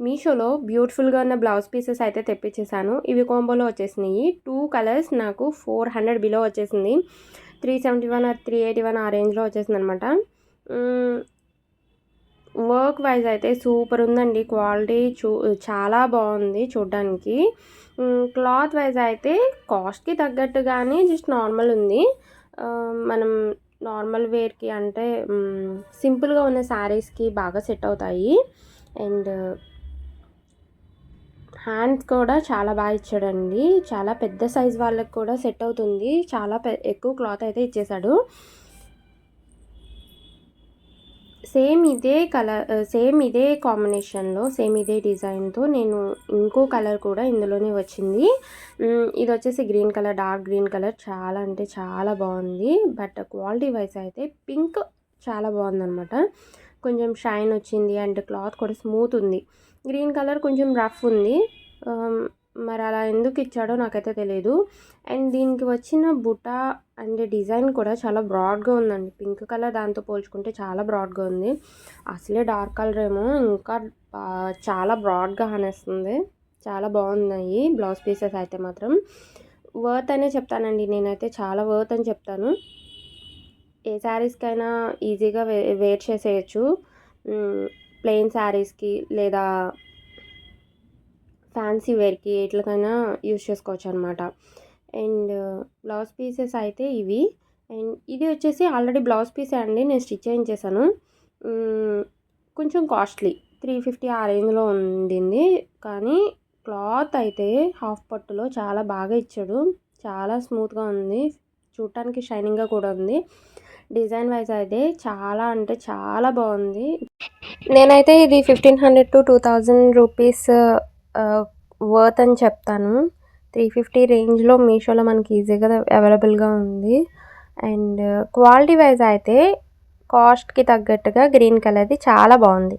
మీషోలో బ్యూటిఫుల్గా ఉన్న బ్లౌజ్ పీసెస్ అయితే తెప్పించేసాను. ఇవి కాంబోలో వచ్చేసినాయి. 2 కలర్స్ నాకు 400 బిలో వచ్చేసింది. 371 ఆర్ 381 ఆ రేంజ్లో వచ్చేసింది అనమాట. వర్క్ వైజ్ అయితే సూపర్ ఉందండి. క్వాలిటీ చాలా బాగుంది చూడ్డానికి. క్లాత్ వైజ్ అయితే కాస్ట్కి తగ్గట్టుగానే జస్ట్ నార్మల్ ఉంది. మనం నార్మల్ వేర్కి అంటే సింపుల్గా ఉన్న శారీస్కి బాగా సెట్ అవుతాయి. అండ్ హ్యాండ్స్ కూడా చాలా బాగా ఇచ్చాడండి. చాలా పెద్ద సైజ్ వాళ్ళకి కూడా సెట్ అవుతుంది. చాలా ఎక్కువ క్లాత్ అయితే ఇచ్చేసాడు. సేమ్ ఇదే కలర్, సేమ్ ఇదే కాంబినేషన్లో, సేమ్ ఇదే డిజైన్తో నేను ఇంకో కలర్ కూడా ఇందులోనే వచ్చింది. ఇది వచ్చేసి green colour, dark green colour. చాలా అంటే చాలా బాగుంది. బట్ క్వాలిటీ వైజ్ అయితే పింక్ చాలా బాగుందనమాట. కొంచెం షైన్ వచ్చింది అండ్ క్లాత్ కూడా స్మూత్ ఉంది. గ్రీన్ కలర్ కొంచెం రఫ్ ఉంది. మరి అలా ఎందుకు ఇచ్చాడో నాకైతే తెలియదు. అండ్ దీనికి వచ్చిన బుటా అండ్ డిజైన్ కూడా చాలా బ్రాడ్గా ఉందండి. పింక్ కలర్ దాంతో పోల్చుకుంటే చాలా బ్రాడ్గా ఉంది. అసలే డార్క్ కలర్ ఏమో ఇంకా చాలా బ్రాడ్గా అనేస్తుంది. చాలా బాగున్నాయి బ్లౌజ్ పీసెస్ అయితే మాత్రం. వర్త్ అనే చెప్తానండి నేనైతే, చాలా వర్త్ అని చెప్తాను. ఏ శారీస్కైనా ఈజీగా వేర్ చేసేయచ్చు. ప్లెయిన్ శారీస్కి లేదా ఫ్యాన్సీ వేర్కి ఎట్లకైనా యూజ్ చేసుకోవచ్చు అనమాట. అండ్ బ్లౌజ్ పీసెస్ అయితే ఇవి. అండ్ ఇది వచ్చేసి ఆల్రెడీ బ్లౌజ్ పీసే అండి, నేను స్టిచ్ చేయించేసాను. కొంచెం కాస్ట్లీ 350 ఆ రేంజ్లో ఉండింది. కానీ క్లాత్ అయితే హాఫ్ పట్టులో చాలా బాగా ఇచ్చాడు. చాలా స్మూత్గా ఉంది, చూడటానికి షైనింగ్గా కూడా ఉంది. డిజైన్ వైజ్ అయితే చాలా అంటే చాలా బాగుంది. నేనైతే ఇది 1500 to 2000 రూపీస్ వర్త్ అని చెప్తాను. 350 రేంజ్లో మీషోలో మనకి ఈజీగా అవైలబుల్గా ఉంది. అండ్ క్వాలిటీ వైజ్ అయితే కాస్ట్కి తగ్గట్టుగా గ్రీన్ కలర్ది చాలా బాగుంది.